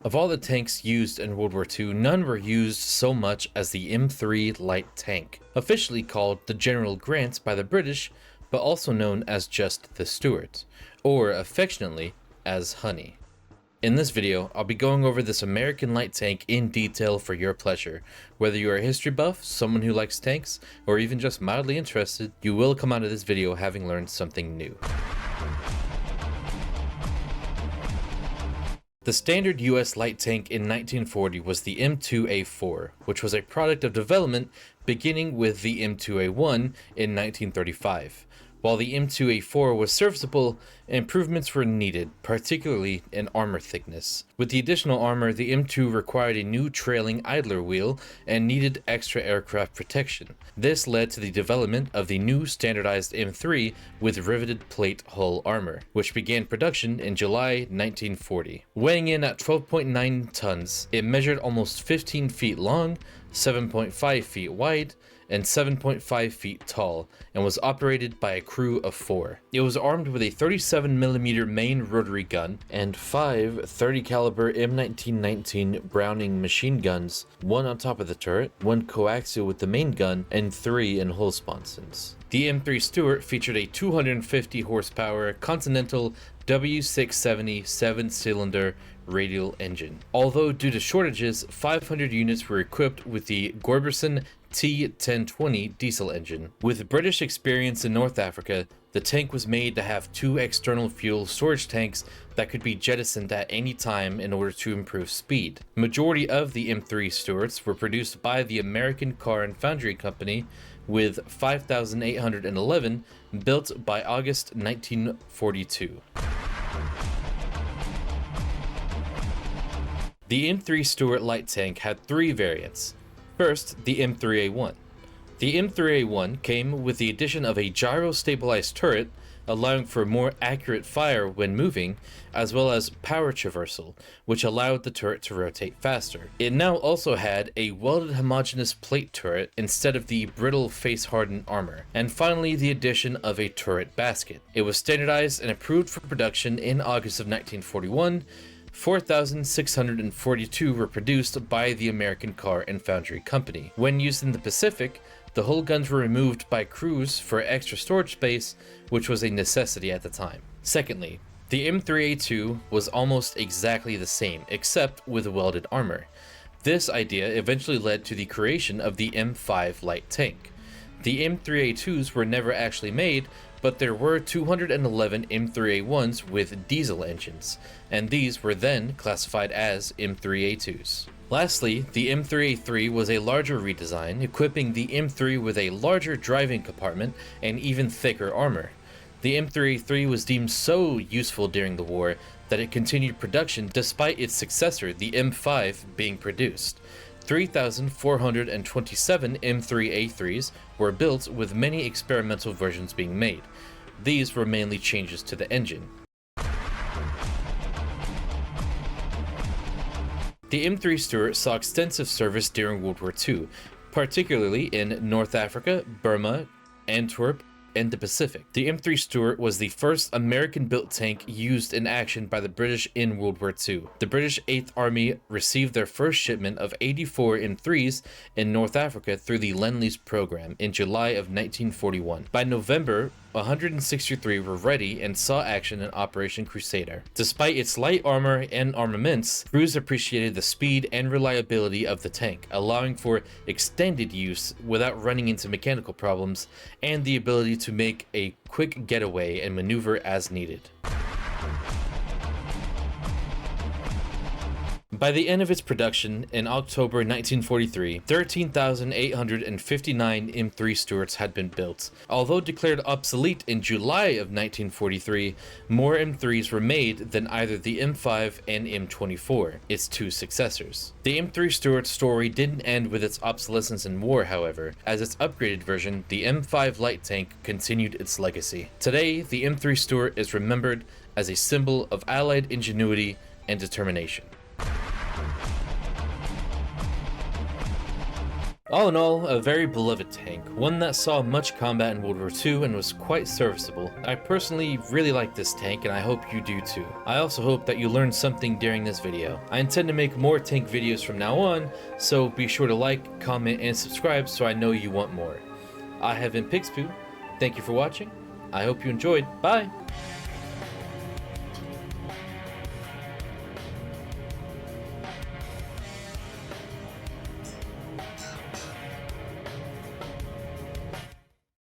Of all the tanks used in World War II, none were used so much as the M3 Light Tank, officially called the General Grant by the British, but also known as just the Stuart, or affectionately as Honey. In this video, I'll be going over this American light tank in detail for your pleasure. Whether you are a history buff, someone who likes tanks, or even just mildly interested, you will come out of this video having learned something new. The standard US light tank in 1940 was the M2A4, which was a product of development beginning with the M2A1 in 1935. While the M2A4 was serviceable, improvements were needed, particularly in armor thickness. With the additional armor, the M2 required a new trailing idler wheel and needed extra aircraft protection. This led to the development of the new standardized M3 with riveted plate hull armor, which began production in July 1940. Weighing in at 12.9 tons, it measured almost 15 feet long, 7.5 feet wide, and 7.5 feet tall, and was operated by a crew of 4. It was armed with a 37mm main rotary gun and 5 30 caliber M1919 Browning machine guns, 1 on top of the turret, 1 coaxial with the main gun, and 3 in hull sponsons. The M3 Stuart featured a 250 horsepower Continental W670 7-cylinder radial engine. Although due to shortages, 500 units were equipped with the Gorberson T1020 diesel engine. With British experience in North Africa, the tank was made to have 2 external fuel storage tanks that could be jettisoned at any time in order to improve speed. Majority of the M3 Stuarts were produced by the American Car and Foundry Company, with 5,811 built by August 1942. The M3 Stuart Light Tank had 3 variants. First, the M3A1. The M3A1 came with the addition of a gyro-stabilized turret, allowing for more accurate fire when moving, as well as power traversal, which allowed the turret to rotate faster. It now also had a welded homogeneous plate turret instead of the brittle face-hardened armor. And finally, the addition of a turret basket. It was standardized and approved for production in August of 1941. 4,642 were produced by the American Car and Foundry Company. When used in the Pacific, the hull guns were removed by crews for extra storage space, which was a necessity at the time. Secondly, the M3A2 was almost exactly the same, except with welded armor. This idea eventually led to the creation of the M5 light tank. The M3A2s were never actually made, but there were 211 M3A1s with diesel engines, and these were then classified as M3A2s. Lastly, the M3A3 was a larger redesign, equipping the M3 with a larger driving compartment and even thicker armor. The M3A3 was deemed so useful during the war that it continued production despite its successor, the M5, being produced. 3,427 M3A3s were built, with many experimental versions being made. These were mainly changes to the engine. The M3 Stuart saw extensive service during World War II, particularly in North Africa, Burma, Antwerp, and the Pacific. The M3 Stuart was the first American-built tank used in action by the British in World War II. The British 8th Army received their first shipment of 84 M3s in North Africa through the Lend-Lease program in July of 1941. By November, 163 were ready and saw action in Operation Crusader. Despite its light armor and armaments, crews appreciated the speed and reliability of the tank, allowing for extended use without running into mechanical problems, and the ability to make a quick getaway and maneuver as needed. By the end of its production in October 1943, 13,859 M3 Stuarts had been built. Although declared obsolete in July of 1943, more M3s were made than either the M5 and M24, its 2 successors. The M3 Stuart story didn't end with its obsolescence in war, however, as its upgraded version, the M5 light tank, continued its legacy. Today, the M3 Stuart is remembered as a symbol of Allied ingenuity and determination. All in all, a very beloved tank, one that saw much combat in World War II and was quite serviceable. I personally really like this tank and I hope you do too. I also hope that you learned something during this video. I intend to make more tank videos from now on, so be sure to like, comment, and subscribe so I know you want more. I have been Pigspoo. Thank you for watching. I hope you enjoyed. Bye!